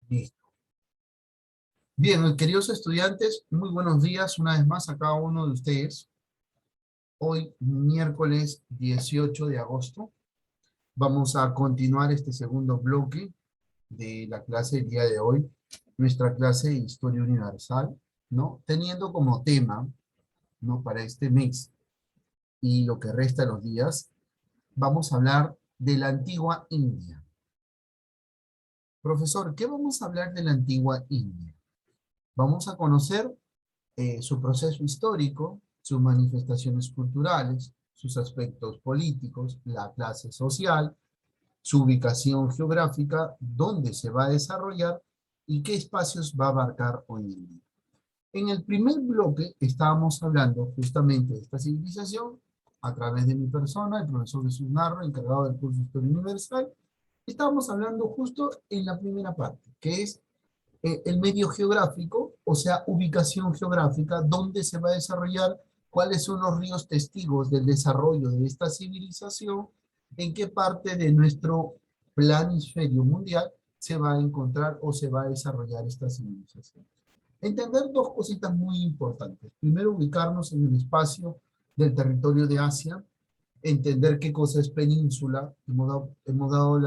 Listo. Bien, queridos estudiantes, muy buenos días una vez más a cada uno de ustedes. Hoy, miércoles 18 de agosto, vamos a continuar este segundo bloque de la clase del día de hoy, nuestra clase de Historia Universal, ¿no? Teniendo como tema, ¿no? Para este mes y lo que resta de los días, vamos a hablar de la antigua India. Profesor, ¿qué vamos a hablar de la antigua India? Vamos a conocer su proceso histórico, sus manifestaciones culturales, sus aspectos políticos, la clase social, su ubicación geográfica, dónde se va a desarrollar y qué espacios va a abarcar hoy en día. En el primer bloque estábamos hablando justamente de esta civilización a través de mi persona, el profesor Jesús Narro, encargado del curso de Historia Universal. Estábamos hablando justo en la primera parte, que es el medio geográfico, o sea, ubicación geográfica, dónde se va a desarrollar, cuáles son los ríos testigos del desarrollo de esta civilización, en qué parte de nuestro planisferio mundial se va a encontrar o se va a desarrollar esta civilización. Entender dos cositas muy importantes. Primero, ubicarnos en el espacio del territorio de Asia, entender qué cosa es península. Hemos dado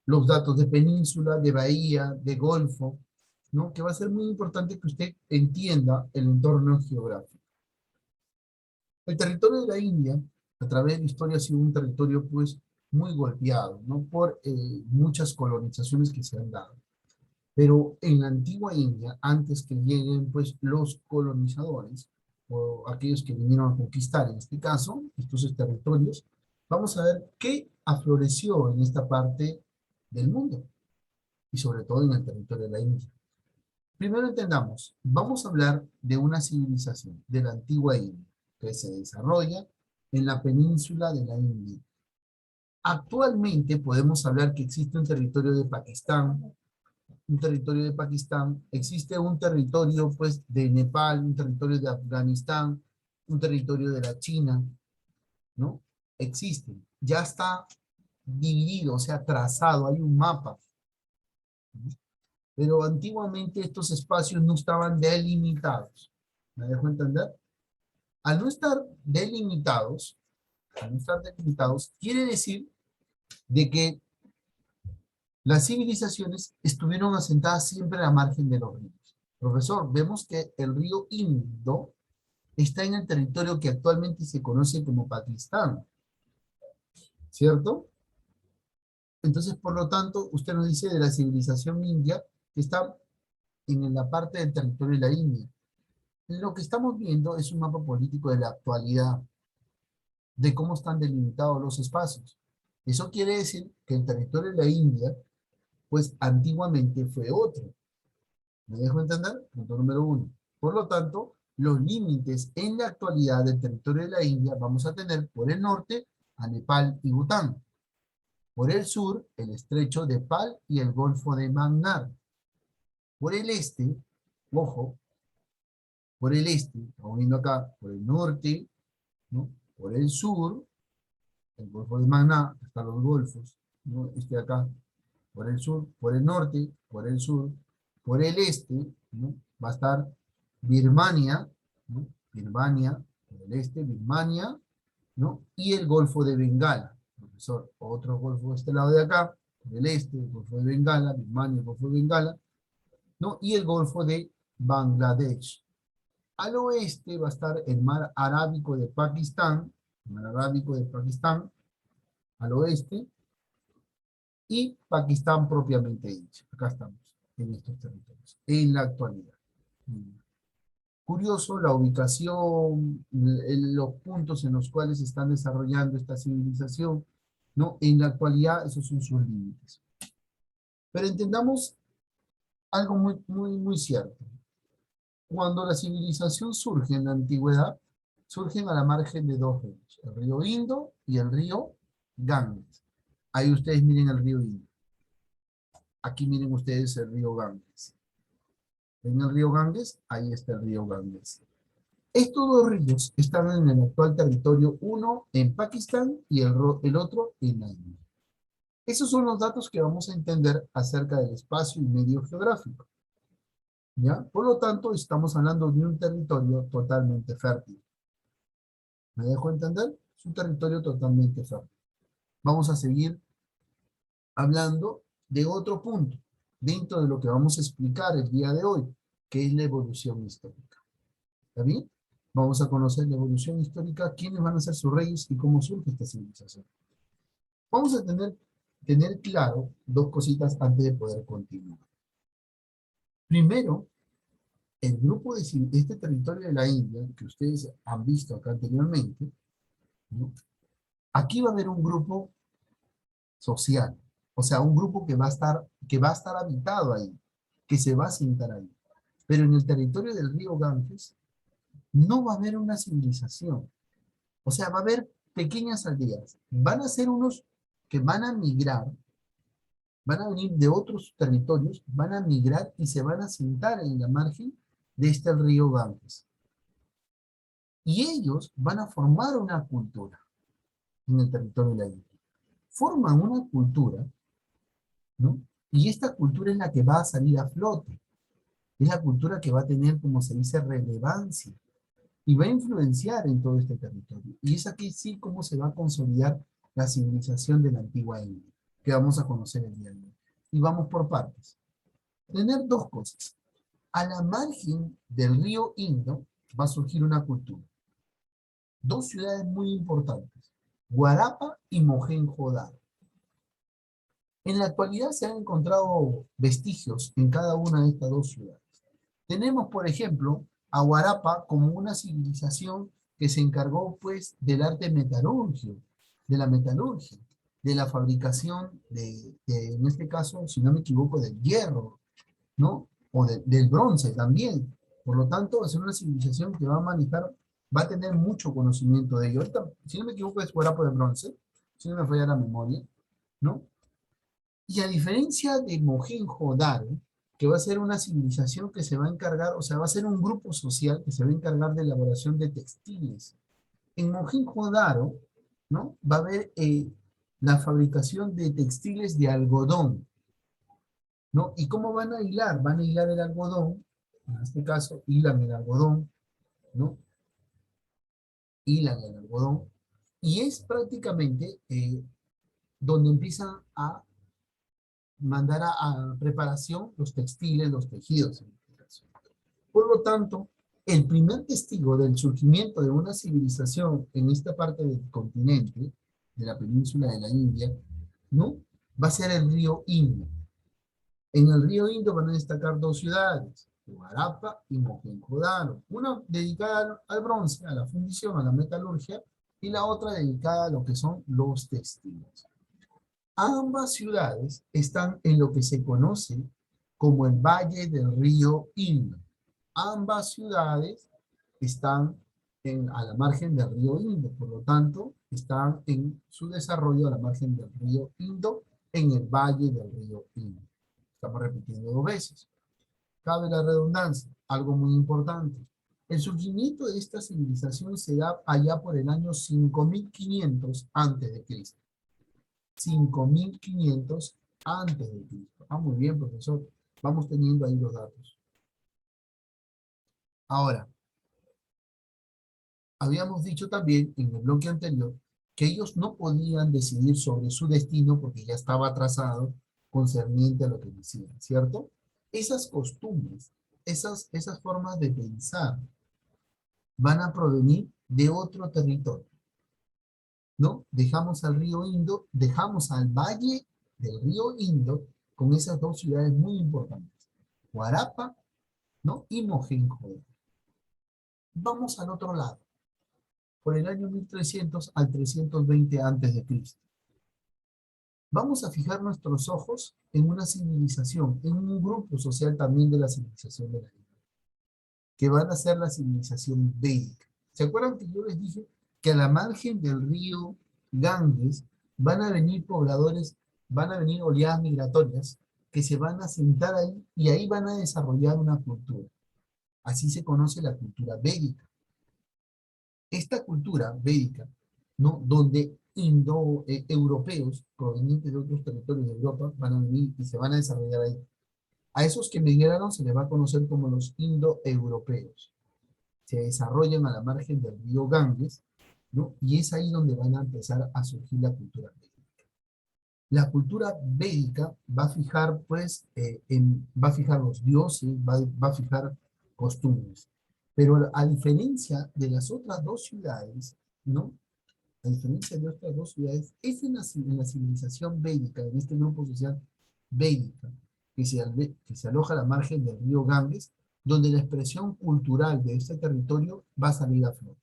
los datos de península, de bahía, de golfo, ¿no? Que va a ser muy importante que usted entienda el entorno geográfico. El territorio de la India, a través de la historia, ha sido un territorio pues muy golpeado, ¿no? Por muchas colonizaciones que se han dado. Pero en la antigua India, antes que lleguen pues los colonizadores, o aquellos que vinieron a conquistar, en este caso, estos territorios, vamos a ver qué afloreció en esta parte del mundo, y sobre todo en el territorio de la India. Primero entendamos, vamos a hablar de una civilización de la antigua India, que se desarrolla en la península de la India. Actualmente podemos hablar que existe un territorio de Pakistán, existe un territorio pues de Nepal, un territorio de Afganistán, un territorio de la China, ¿no? Existe, ya está dividido, o sea, trazado, hay un mapa, ¿no? Pero antiguamente estos espacios no estaban delimitados. ¿Me dejo entender? Al no estar delimitados, quiere decir de que las civilizaciones estuvieron asentadas siempre a margen de los ríos. Profesor, vemos que el río Indo está en el territorio que actualmente se conoce como Pakistán, ¿cierto? Entonces, por lo tanto, usted nos dice de la civilización india que está en la parte del territorio de la India. Lo que estamos viendo es un mapa político de la actualidad, de cómo están delimitados los espacios. Eso quiere decir que el territorio de la India, pues antiguamente fue otro. ¿Me dejo entender? Punto número uno. Por lo tanto, los límites en la actualidad del territorio de la India vamos a tener por el norte a Nepal y Bután. Por el sur, el estrecho de Pal y el golfo de Mannar. Por el este, ojo, por el este, estamos viendo acá, por el norte, ¿no? Por el sur, el golfo de Mannar, están los golfos, ¿no? Este de acá, por el sur, por el norte, por el sur, por el este, ¿no? Va a estar Birmania, ¿no? Birmania, por el este, Birmania, ¿no? Y el Golfo de Bengala, profesor, otro golfo de este lado de acá, por el este, el Golfo de Bengala, Birmania, el Golfo de Bengala, ¿no? Y el Golfo de Bangladesh. Al oeste va a estar el Mar Arábico de Pakistán, el Mar Arábico de Pakistán, al oeste, y Pakistán propiamente dicho. Acá estamos, en estos territorios, en la actualidad. Curioso la ubicación, los puntos en los cuales se están desarrollando esta civilización, ¿no? En la actualidad esos son sus límites. Pero entendamos algo muy cierto. Cuando la civilización surge en la antigüedad, surgen a la margen de dos ríos, el río Indo y el río Ganges. Ahí ustedes miren el río Indo. Aquí miren ustedes el río Ganges. ¿Ven el río Ganges? Ahí está el río Ganges. Estos dos ríos están en el actual territorio, uno en Pakistán y el otro en la India. Esos son los datos que vamos a entender acerca del espacio y medio geográfico, ¿ya? Por lo tanto, estamos hablando de un territorio totalmente fértil. ¿Me dejo entender? Es un territorio totalmente fértil. Vamos a seguir hablando de otro punto, dentro de lo que vamos a explicar el día de hoy, que es la evolución histórica. ¿Está bien? Vamos a conocer la evolución histórica, quiénes van a ser sus reyes y cómo surge esta civilización. Vamos a tener claro dos cositas antes de poder continuar. Primero, el grupo de este territorio de la India, que ustedes han visto acá anteriormente, ¿no? Aquí va a haber un grupo social, o sea, un grupo que va a estar habitado ahí, que se va a asentar ahí. Pero en el territorio del río Ganges no va a haber una civilización, o sea, va a haber pequeñas aldeas. Van a ser unos que van a migrar, van a venir de otros territorios, van a migrar y se van a asentar en la margen de este río Ganges. Y ellos van a formar una cultura en el territorio de la India. Forman una cultura, ¿no? Y esta cultura es la que va a salir a flote. Es la cultura que va a tener, como se dice, relevancia. Y va a influenciar en todo este territorio. Y es aquí sí cómo se va a consolidar la civilización de la antigua India, que vamos a conocer el día de hoy. Y vamos por partes. Tener dos cosas. A la margen del río Indo va a surgir una cultura. Dos ciudades muy importantes, Guarapa y Mohenjo-Daro. En la actualidad se han encontrado vestigios en cada una de estas dos ciudades. Tenemos, por ejemplo, a Guarapa como una civilización que se encargó, pues, del arte metalurgio, de la metalurgia, de la fabricación en este caso, si no me equivoco, del hierro, ¿no? O del bronce también. Por lo tanto, va a ser una civilización que va a manejar, va a tener mucho conocimiento de ello. Ahorita, si no me equivoco, es Guarapa de bronce, si no me falla la memoria, ¿no? Y a diferencia de Mohenjo-Daro, que va a ser una civilización que se va a encargar, o sea, va a ser un grupo social que se va a encargar de elaboración de textiles. En Mohenjo-Daro, ¿no? Va a haber la fabricación de textiles de algodón, ¿no? ¿Y cómo van a hilar? Van a hilar el algodón, en este caso, hilan el algodón, ¿no? Hilan el algodón, y es prácticamente donde empiezan a mandar a preparación los textiles, los tejidos, en este caso. Por lo tanto, el primer testigo del surgimiento de una civilización en esta parte del continente, de la península de la India, ¿no? Va a ser el río Indo. En el río Indo van a destacar dos ciudades, Guarapa y Mohenjo-Daro, una dedicada al bronce, a la fundición, a la metalurgia, y la otra dedicada a lo que son los textiles. Ambas ciudades están en lo que se conoce como el Valle del Río Indo. Ambas ciudades están a la margen del río Indo, por lo tanto, están en su desarrollo a la margen del río Indo, en el Valle del Río Indo. Estamos repitiendo dos veces. Cabe la redundancia, algo muy importante. El surgimiento de esta civilización se da allá por el año 5500 antes de Cristo. 5500 antes de Cristo. Ah, muy bien, profesor. Vamos teniendo ahí los datos. Ahora, habíamos dicho también en el bloque anterior que ellos no podían decidir sobre su destino porque ya estaba trazado concerniente a lo que decían, ¿cierto? Esas costumbres, esas formas de pensar van a provenir de otro territorio, ¿no? Dejamos al río Indo, dejamos al valle del río Indo con esas dos ciudades muy importantes, Guarapa, ¿no? Y Mohenjo-Daro. Vamos al otro lado, por el año 1300 al 320 antes de Cristo. Vamos a fijar nuestros ojos en una civilización, en un grupo social también de la civilización de la India, que van a ser la civilización védica. ¿Se acuerdan que yo les dije que a la margen del río Ganges van a venir pobladores, van a venir oleadas migratorias que se van a sentar ahí y ahí van a desarrollar una cultura? Así se conoce la cultura védica. Esta cultura védica, ¿no? Donde europeos provenientes de otros territorios de Europa van a venir y se van a desarrollar ahí. A esos que migraron se les va a conocer como los indoeuropeos. Se desarrollan a la margen del río Ganges, ¿no? Y es ahí donde van a empezar a surgir la cultura védica. La cultura védica va a fijar, pues, va a fijar los dioses, va a fijar costumbres. Pero a diferencia de las otras dos ciudades, ¿no? A diferencia de otras dos ciudades, es en la civilización védica, en este grupo social védica, que se aloja a la margen del río Ganges, donde la expresión cultural de este territorio va a salir a flor.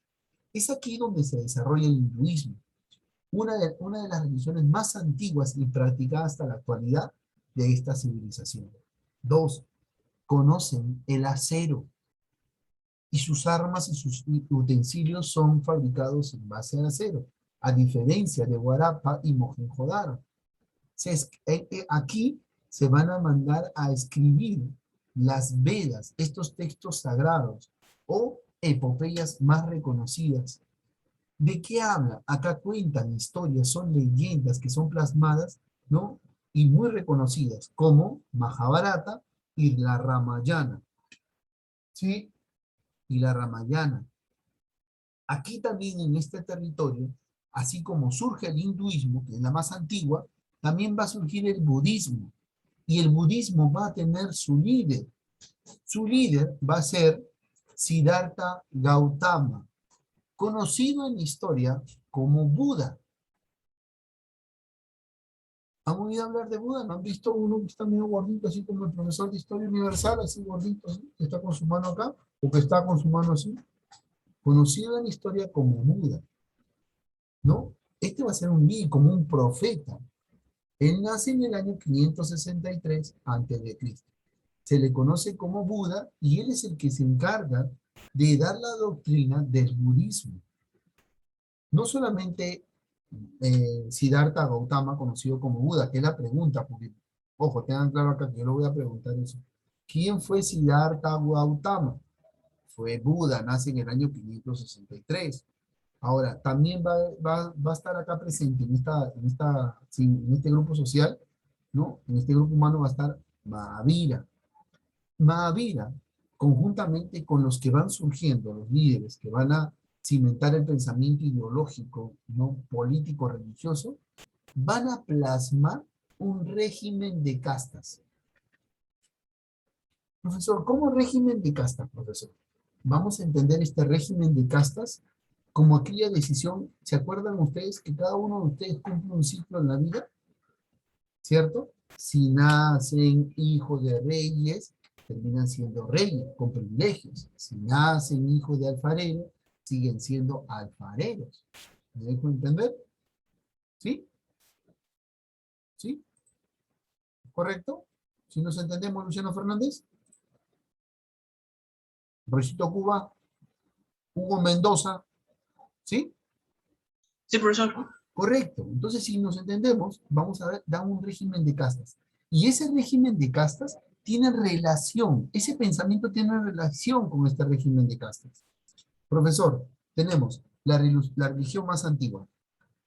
Es aquí donde se desarrolla el hinduismo, una de las religiones más antiguas y practicadas hasta la actualidad de esta civilización. Dos, conocen el acero y sus armas y sus utensilios son fabricados en base al acero, a diferencia de Guarapa y Mohenjo-Daro. Aquí se van a mandar a escribir las Vedas, estos textos sagrados o epopeyas más reconocidas. ¿De qué habla? Acá cuentan historias, son leyendas que son plasmadas, ¿no? Y muy reconocidas, como Mahabharata y la Ramayana. ¿Sí? Y la Ramayana. Aquí también en este territorio, así como surge el hinduismo, que es la más antigua, también va a surgir el budismo. Y el budismo va a tener su líder. Su líder va a ser Siddhartha Gautama, conocido en la historia como Buda. ¿Han oído hablar de Buda? ¿No han visto uno que está medio gordito, así como el profesor de Historia Universal, así gordito, así, que está con su mano acá, o que está con su mano así? Conocido en la historia como Buda, ¿no? Este va a ser un líder, como un profeta. Él nace en el año 563 a.C. Se le conoce como Buda y él es el que se encarga de dar la doctrina del budismo. No solamente Siddhartha Gautama, conocido como Buda, que es la pregunta, porque, ojo, tengan claro acá que yo lo voy a preguntar eso. ¿Quién fue Siddhartha Gautama? Fue Buda, nace en el año 563. Ahora, también va a estar acá presente sí, en este grupo social, ¿no? En este grupo humano va a estar Mahavira. Mahavira, conjuntamente con los que van surgiendo, los líderes que van a cimentar el pensamiento ideológico, ¿no? Político, religioso, van a plasmar un régimen de castas. Profesor, ¿cómo régimen de castas, profesor? Vamos a entender este régimen de castas como aquella decisión. ¿Se acuerdan ustedes que cada uno de ustedes cumple un ciclo en la vida? ¿Cierto? Si nacen hijos de reyes, terminan siendo reyes con privilegios. Si nacen hijos de alfareros, siguen siendo alfareros. ¿Me dejo entender? ¿Sí? ¿Sí? ¿Correcto? ¿Si nos entendemos, Luciano Fernández? Rosito Cuba, Hugo Mendoza, ¿sí? Sí, profesor. Correcto. Entonces, si nos entendemos, vamos a ver, da un régimen de castas. Y ese régimen de castas tiene relación, ese pensamiento tiene relación con este régimen de castas. Profesor, tenemos la religión más antigua,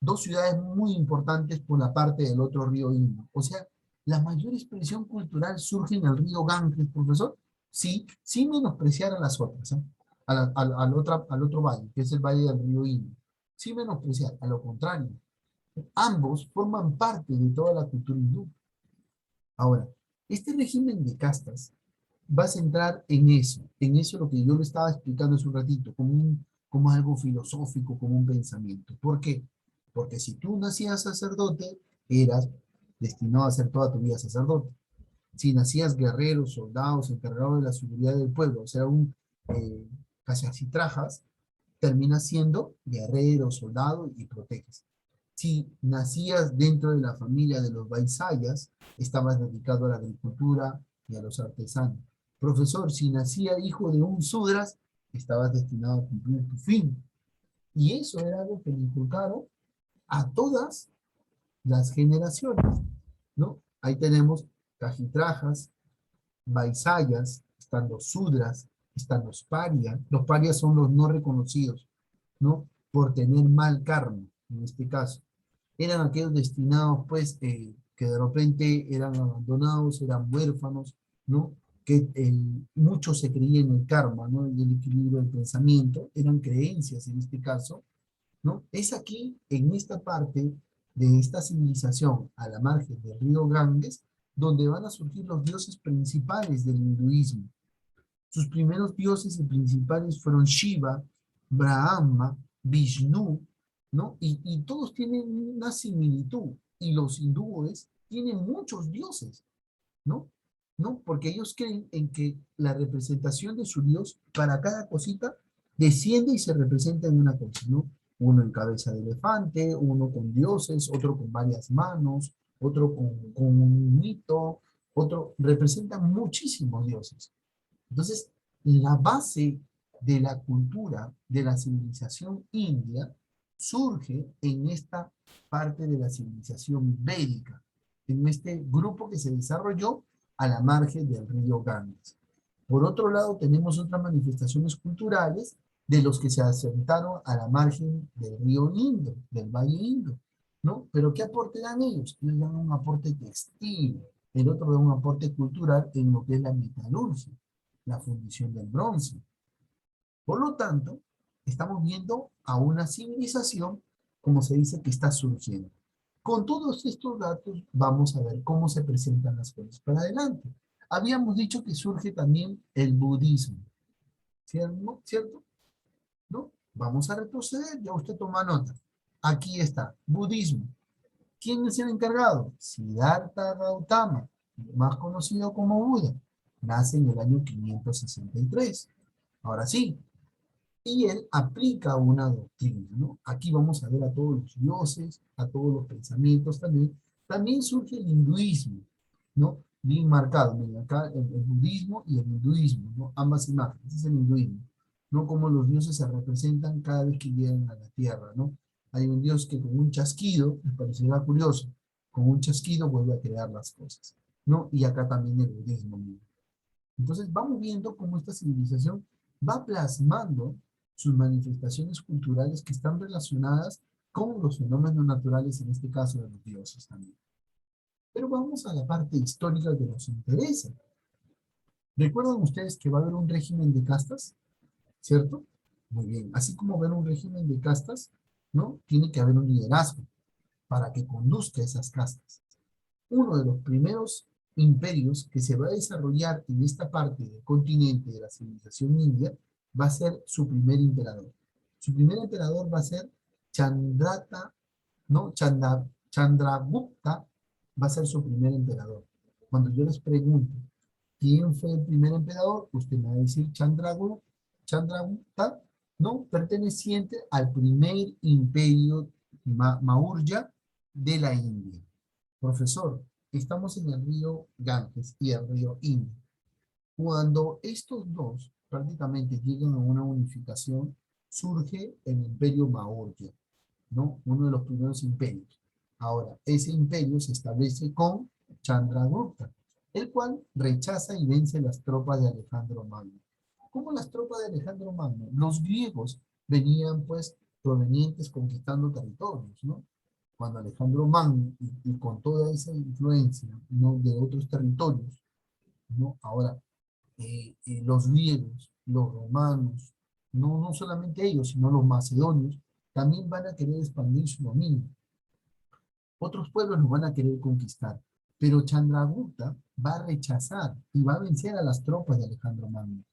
dos ciudades muy importantes por la parte del otro río Indo. O sea, la mayor expresión cultural surge en el río Ganges, profesor, sí, sin menospreciar a las otras, ¿eh? Al otro valle, que es el valle del río Indo. Sin menospreciar, a lo contrario. Ambos forman parte de toda la cultura hindú. Ahora, este régimen de castas va a centrar en eso lo que yo le estaba explicando hace un ratito, como algo filosófico, como un pensamiento. ¿Por qué? Porque si tú nacías sacerdote, eras destinado a ser toda tu vida sacerdote. Si nacías guerrero, soldados, encargado de la seguridad del pueblo, o sea, eh, casi así trajas, terminas siendo guerrero, soldado y proteges. Si nacías dentro de la familia de los Vaisayas, estabas dedicado a la agricultura y a los artesanos. Profesor, si nacía hijo de un Sudras, estabas destinado a cumplir tu fin. Y eso era algo que le inculcaron a todas las generaciones, ¿no? Ahí tenemos Cajitrajas, Vaisayas, están los Sudras, están los Parias. Los Parias son los no reconocidos, ¿no? Por tener mal karma, en este caso. eran aquellos destinados, pues, que de repente eran abandonados, eran huérfanos, ¿no? Que muchos se creían en el karma, ¿no? Y el equilibrio del pensamiento, eran creencias en este caso, ¿no? Es aquí, en esta parte de esta civilización, a la margen del río Ganges, donde van a surgir los dioses principales del hinduismo. Sus primeros dioses y principales fueron Shiva, Brahma, Vishnu, ¿no? Y todos tienen una similitud. Y los hindúes tienen muchos dioses, ¿no? ¿No? Porque ellos creen en que la representación de su Dios para cada cosita desciende y se representa en una cosa, ¿no? Uno en cabeza de elefante, uno con dioses, otro con varias manos, otro con un mito, otro, representan muchísimos dioses. Entonces, la base de la cultura, de la civilización india, surge en esta parte de la civilización védica, en este grupo que se desarrolló a la margen del río Ganges. Por otro lado, tenemos otras manifestaciones culturales de los que se asentaron a la margen del río Indo, del Valle Indo, ¿no? Pero ¿qué aporte dan ellos? Ellos dan un aporte textil, el otro da un aporte cultural en lo que es la metalurgia, la fundición del bronce. Por lo tanto, estamos viendo a una civilización, como se dice, que está surgiendo. Con todos estos datos, vamos a ver cómo se presentan las cosas para adelante. Habíamos dicho que surge también el budismo, ¿cierto? ¿Cierto? ¿No? Vamos a retroceder, ya usted toma nota. Aquí está, budismo. ¿Quién es el encargado? Siddhartha Gautama, más conocido como Buda. Nace en el año 563. Ahora sí, y él aplica una doctrina, ¿no? Aquí vamos a ver a todos los dioses, a todos los pensamientos también. También surge el hinduismo, ¿no? Bien marcado, miren, acá el budismo y el hinduismo, ¿no? Ambas imágenes, es el hinduismo, ¿no? Como los dioses se representan cada vez que llegan a la tierra, ¿no? Hay un dios que con un chasquido, me parecerá curioso, con un chasquido vuelve a crear las cosas, ¿no? Y acá también el budismo, ¿no? Entonces vamos viendo cómo esta civilización va plasmando sus manifestaciones culturales que están relacionadas con los fenómenos naturales, en este caso de los dioses también. Pero vamos a la parte histórica que nos interesa. ¿Recuerdan ustedes que va a haber un régimen de castas? ¿Cierto? Muy bien. Así como va a haber un régimen de castas, ¿no? Tiene que haber un liderazgo para que conduzca esas castas. Uno de los primeros imperios que se va a desarrollar en esta parte del continente de la civilización india va a ser su primer emperador. Su primer emperador va a ser Chandrata, ¿no? Chandragupta va a ser su primer emperador. Cuando yo les pregunto quién fue el primer emperador, usted me va a decir Chandragupta, ¿no? Perteneciente al primer imperio Maurya de la India. Profesor, estamos en el río Ganges y el río Indo. Cuando estos dos prácticamente llegan a una unificación, surge el imperio Maurya, ¿no? Uno de los primeros imperios. Ahora, ese imperio se establece con Chandragupta, el cual rechaza y vence las tropas de Alejandro Magno. ¿Cómo las tropas de Alejandro Magno? Los griegos venían pues provenientes conquistando territorios, ¿no? Cuando Alejandro Magno y con toda esa influencia, ¿no? De otros territorios, ¿no? Ahora, los griegos, los romanos, no solamente ellos, sino los macedonios, también van a querer expandir su dominio. Otros pueblos los van a querer conquistar, pero Chandragupta va a rechazar y va a vencer a las tropas de Alejandro Magno.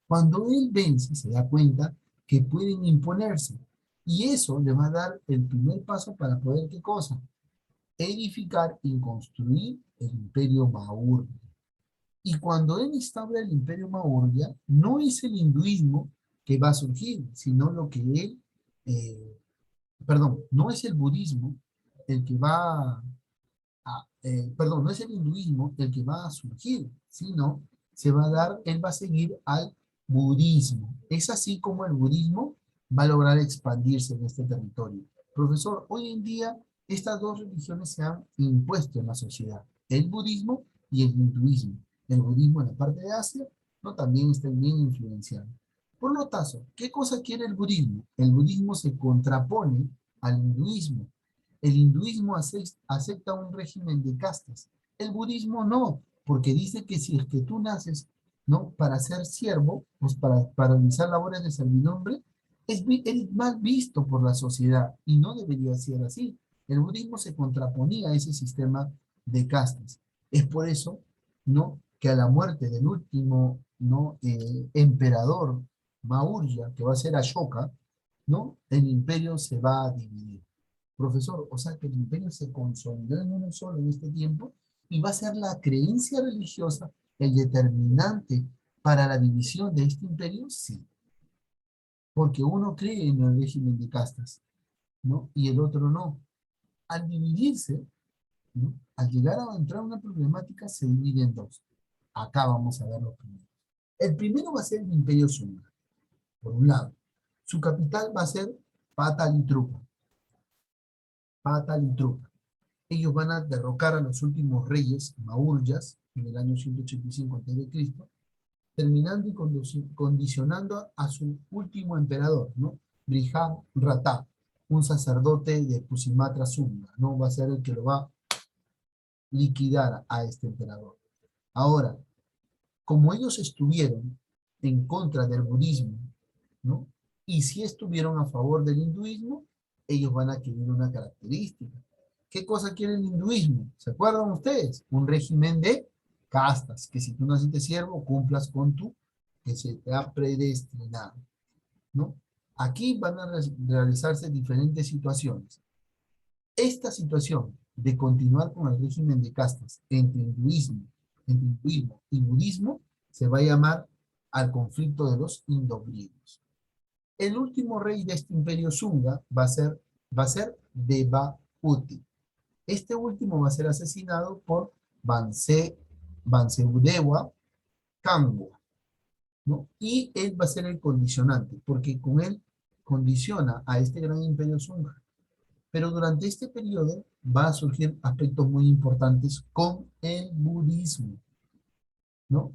Cuando él vence, se da cuenta que pueden imponerse, y eso le va a dar el primer paso para poder, ¿qué cosa? Edificar y construir el imperio Maurya. Y cuando él instaura el imperio Maurya, no es el hinduismo que va a surgir, sino lo que él, perdón, no es el budismo el que va perdón, no es el hinduismo el que va a surgir, sino se va a dar, él va a seguir al budismo. Es así como el budismo va a lograr expandirse en este territorio. Profesor, hoy en día estas dos religiones se han impuesto en la sociedad, el budismo y el hinduismo. El budismo en la parte de Asia, ¿no? También está bien influenciado. Por lo tanto, ¿qué cosa quiere el budismo? El budismo se contrapone al hinduismo. El hinduismo acepta un régimen de castas. El budismo no, porque dice que si es que tú naces, ¿no? Para ser siervo, pues para realizar labores de servidumbre, eres mal visto por la sociedad y no debería ser así. El budismo se contraponía a ese sistema de castas. Es por eso, ¿no? Que a la muerte del último, ¿no? Emperador Maurya, que va a ser Ashoka, ¿no? El imperio se va a dividir. Profesor, o sea que el imperio se consolidó en uno solo en este tiempo y va a ser la creencia religiosa el determinante para la división de este imperio, sí, porque uno cree en el régimen de castas, ¿no? Y el otro no. Al dividirse, ¿no? Al llegar a entrar a una problemática, se divide en dos. Acá vamos a ver los primeros. El primero va a ser el imperio Sunda, por un lado. Su capital va a ser Pataliputra. Pataliputra. Ellos van a derrocar a los últimos reyes mauryas en el año 185 a.C., terminando y condicionando a su último emperador, ¿no? Brihadrata, un sacerdote de Pusimatra Sunda, ¿no? Va a ser el que lo va a liquidar a este emperador. Ahora, como ellos estuvieron en contra del budismo, ¿no? Y si estuvieron a favor del hinduismo, ellos van a adquirir una característica. ¿Qué cosa quiere el hinduismo? ¿Se acuerdan ustedes? Un régimen de castas, que si tú naciste siervo, cumplas con tu, que se te ha predestinado, ¿no? Aquí van a realizarse diferentes situaciones. Esta situación de continuar con el régimen de castas entre hinduismo y budismo se va a llamar al conflicto de los indogriegos. El último rey de este imperio Sunga va a ser Devahuti. Este último va a ser asesinado por Vanseudeva Kangwa, ¿no? Y él va a ser el condicionante, porque con él condiciona a este gran imperio Sunga. Pero durante este periodo va a surgir aspectos muy importantes con el budismo, ¿no?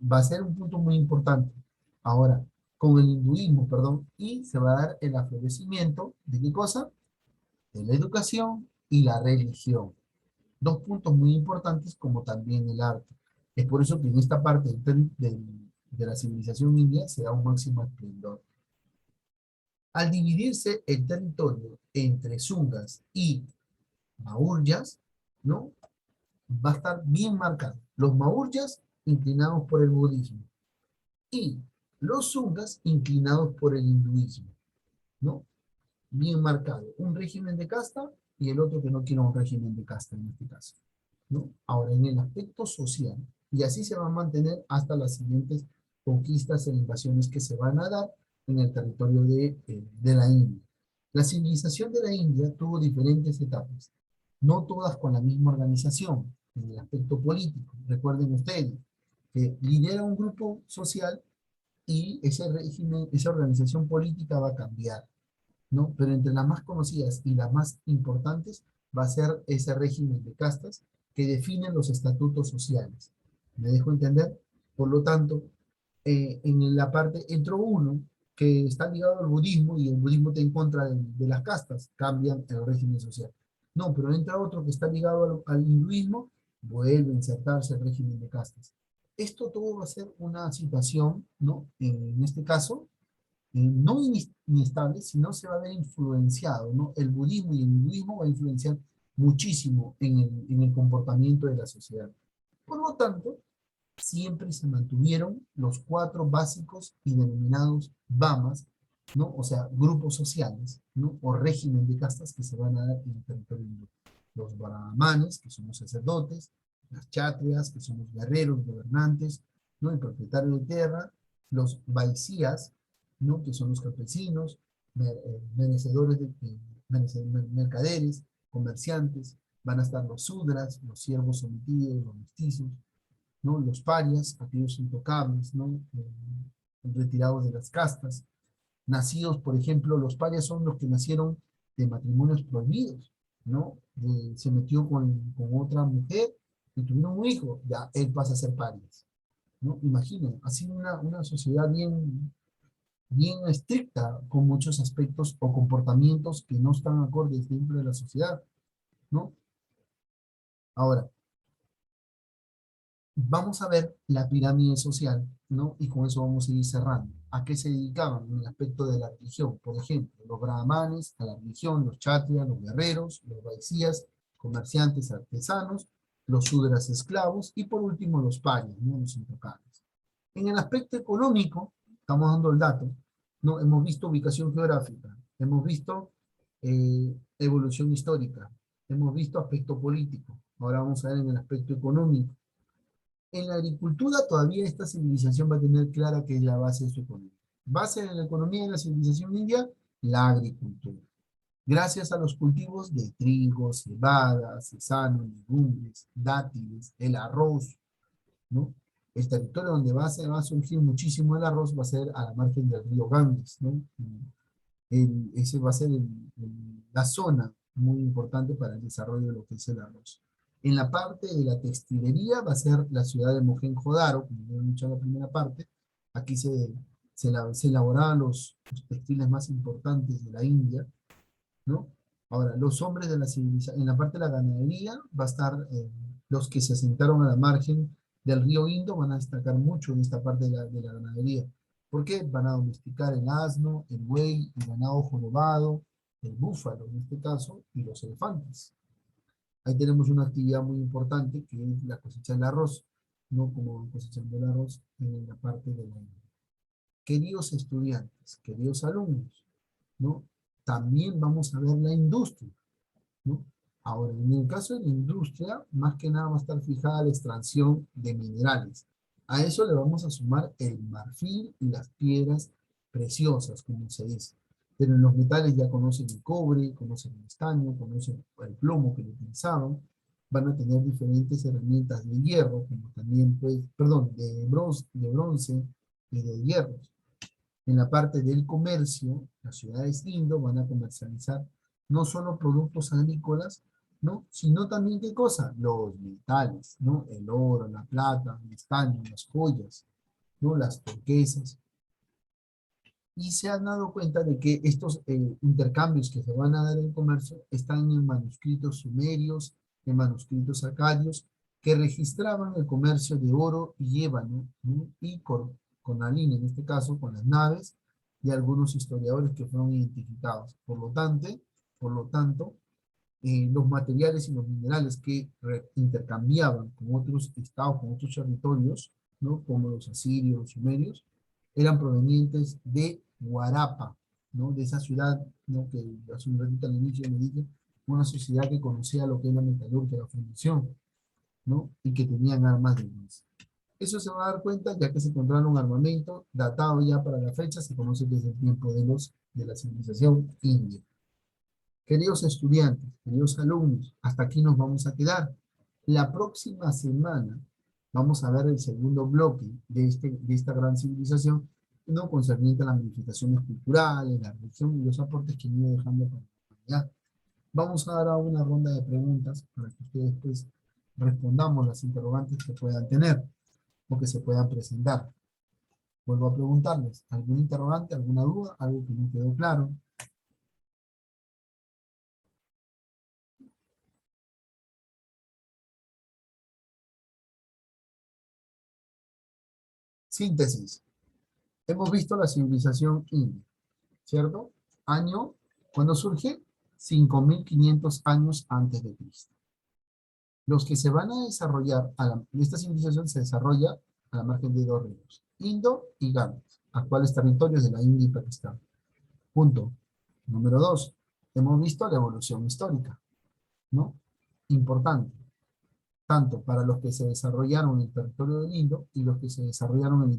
Va a ser un punto muy importante. Ahora, con el hinduismo, perdón, y se va a dar el aflorecimiento de qué cosa? De la educación y la religión. Dos puntos muy importantes como también el arte. Es por eso que en esta parte de la civilización india se da un máximo esplendor. Al dividirse el territorio entre Sungas y Mauryas, ¿no? Va a estar bien marcado. Los Mauryas inclinados por el budismo y los Sungas inclinados por el hinduismo, ¿no? Bien marcado. Un régimen de casta y el otro que no quiere un régimen de casta en este caso, ¿no? Ahora, en el aspecto social, y así se va a mantener hasta las siguientes conquistas e invasiones que se van a dar en el territorio de la India. La civilización de la India tuvo diferentes etapas, no todas con la misma organización en el aspecto político. Recuerden ustedes que lidera un grupo social y ese régimen, esa organización política va a cambiar, ¿no? Pero entre las más conocidas y las más importantes va a ser ese régimen de castas que definen los estatutos sociales. ¿Me dejo entender? Por lo tanto, en la parte, entró uno que está ligado al budismo y el budismo está en contra de las castas, cambian el régimen social. No, pero entra otro que está ligado al hinduismo, vuelve a insertarse el régimen de castas. Esto todo va a ser una situación, ¿no? En este caso, no inestable, sino se va a ver influenciado, ¿no? El budismo y el hinduismo va a influenciar muchísimo en el comportamiento de la sociedad. Por lo tanto, siempre se mantuvieron los cuatro básicos y denominados Vamas, ¿no? O sea, grupos sociales, ¿no? O régimen de castas que se van a dar en el territorio hindú. Los brahmanes, que son los sacerdotes, las chátrias, que son los guerreros, gobernantes, ¿no? El propietario de tierra, los vaisías, ¿no? Que son los campesinos, merecedores mercaderes, comerciantes, van a estar los sudras, los siervos sometidos, los mestizos, ¿no? Los parias, aquellos intocables, ¿no? Retirados de las castas. Nacidos, por ejemplo, los parias son los que nacieron de matrimonios prohibidos, ¿no? Se metió con otra mujer y tuvieron un hijo, ya él pasa a ser parias, ¿no? Imaginen, así una sociedad bien, bien estricta con muchos aspectos o comportamientos que no están acordes dentro de la sociedad, ¿no? Ahora, vamos a ver la pirámide social, ¿no? Y con eso vamos a ir cerrando. ¿A qué se dedicaban en el aspecto de la religión? Por ejemplo, los brahmanes a la religión, los kshatriyas, los guerreros, los vaishyas, comerciantes, artesanos, los shudras esclavos y por último los parias, ¿no? Los intocables. En el aspecto económico, estamos dando el dato, ¿no? Hemos visto ubicación geográfica, hemos visto evolución histórica, hemos visto aspecto político. Ahora vamos a ver en el aspecto económico. En la agricultura todavía esta civilización va a tener clara que es la base de su economía. Base de la economía de la civilización india, la agricultura. Gracias a los cultivos de trigo, cebada, sesano, legumbres, dátiles, el arroz, ¿no? El territorio donde va a surgir muchísimo el arroz va a ser a la margen del río Ganges, ¿no? Ese va a ser la zona muy importante para el desarrollo de lo que es el arroz. En la parte de la textilería va a ser la ciudad de Mohenjo-Daro, como ya he dicho en la primera parte. Aquí se elaboraban los textiles más importantes de la India, ¿no? Ahora, los hombres de la civilización, en la parte de la ganadería va a estar los que se asentaron a la margen del río Indo, van a destacar mucho en esta parte de la ganadería. ¿Por qué? Van a domesticar el asno, el buey, el ganado jorobado, el búfalo en este caso, y los elefantes. Ahí tenemos una actividad muy importante que es la cosecha del arroz, no como cosechando el arroz en la parte de la India. Queridos estudiantes, queridos alumnos, ¿no? También vamos a ver la industria, ¿no? Ahora, en el caso de la industria, más que nada va a estar fijada la extracción de minerales. A eso le vamos a sumar el marfil y las piedras preciosas, como se dice. Pero en los metales ya conocen el cobre, conocen el estaño, conocen el plomo que lo utilizaban. Van a tener diferentes herramientas de hierro, como también, pues, perdón, de bronce y de hierro. En la parte del comercio, las ciudades Indo van a comercializar no solo productos agrícolas, ¿no? Sino también, ¿qué cosa? Los metales, ¿no? El oro, la plata, el estaño, las joyas, ¿no? Las turquesas. Y se han dado cuenta de que estos intercambios que se van a dar en comercio están en manuscritos sumerios, en manuscritos acadios, que registraban el comercio de oro y ébano, ¿no? Y con harina, en este caso, con las naves de algunos historiadores que fueron identificados. Por lo tanto, los materiales y los minerales que intercambiaban con otros estados, con otros territorios, ¿no? Como los asirios, los sumerios, eran provenientes de Guarapa, ¿no? De esa ciudad, ¿no? Que hace un ratito al inicio me dije, una sociedad que conocía lo que es la metalurgia, la fundición, ¿no? Y que tenían armas de bronce. Eso se va a dar cuenta ya que se encontraron armamento datado ya para la fecha, se conoce desde el tiempo de la civilización india. Queridos estudiantes, queridos alumnos, hasta aquí nos vamos a quedar. La próxima semana vamos a ver el segundo bloque de esta gran civilización, no concerniente a las manifestaciones culturales, la religión y los aportes que me iba dejando para la humanidad. Vamos a dar ahora una ronda de preguntas para que ustedes pues respondamos las interrogantes que puedan tener o que se puedan presentar. Vuelvo a preguntarles, ¿algún interrogante, alguna duda, algo que no quedó claro? Síntesis. Hemos visto la civilización india, ¿cierto? Año, ¿cuándo surge? 5.500 años antes de Cristo. Los que se van a desarrollar, esta civilización se desarrolla a la margen de dos ríos, Indo y Ganges, actuales territorios de la India y Pakistán. Punto. Número dos, hemos visto la evolución histórica, ¿no? Importante, tanto para los que se desarrollaron en el territorio del Indo y los que se desarrollaron en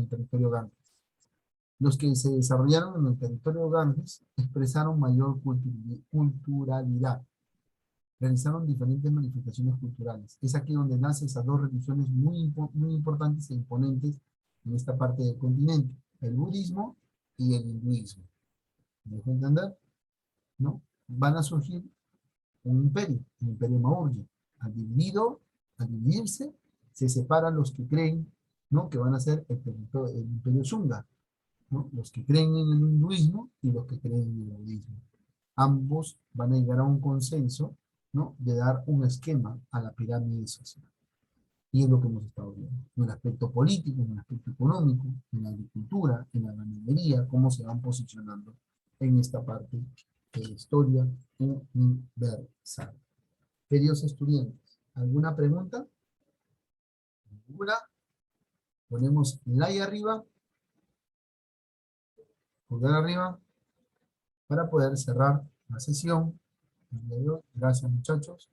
el territorio Ganges. Los que se desarrollaron en el territorio Ganges expresaron mayor culturalidad, realizaron diferentes manifestaciones culturales. Es aquí donde nacen esas dos religiones muy importantes e imponentes en esta parte del continente, el budismo y el hinduismo. ¿Me dejo entender? ¿No? Van a surgir un imperio, el imperio Maurya. Al dividirse, se separan los que creen, ¿no? Que van a ser el imperio Shunga. ¿no? Los que creen en el hinduismo y los que creen en el budismo. Ambos van a llegar a un consenso, ¿no? De dar un esquema a la pirámide social. Y es lo que hemos estado viendo. En el aspecto político, en el aspecto económico, en la agricultura, en la ganadería, cómo se van posicionando en esta parte de la historia universal. Queridos estudiantes, ¿alguna pregunta? ¿Ninguna? Ponemos like arriba, pulgar arriba, para poder cerrar la sesión. Gracias, muchachos.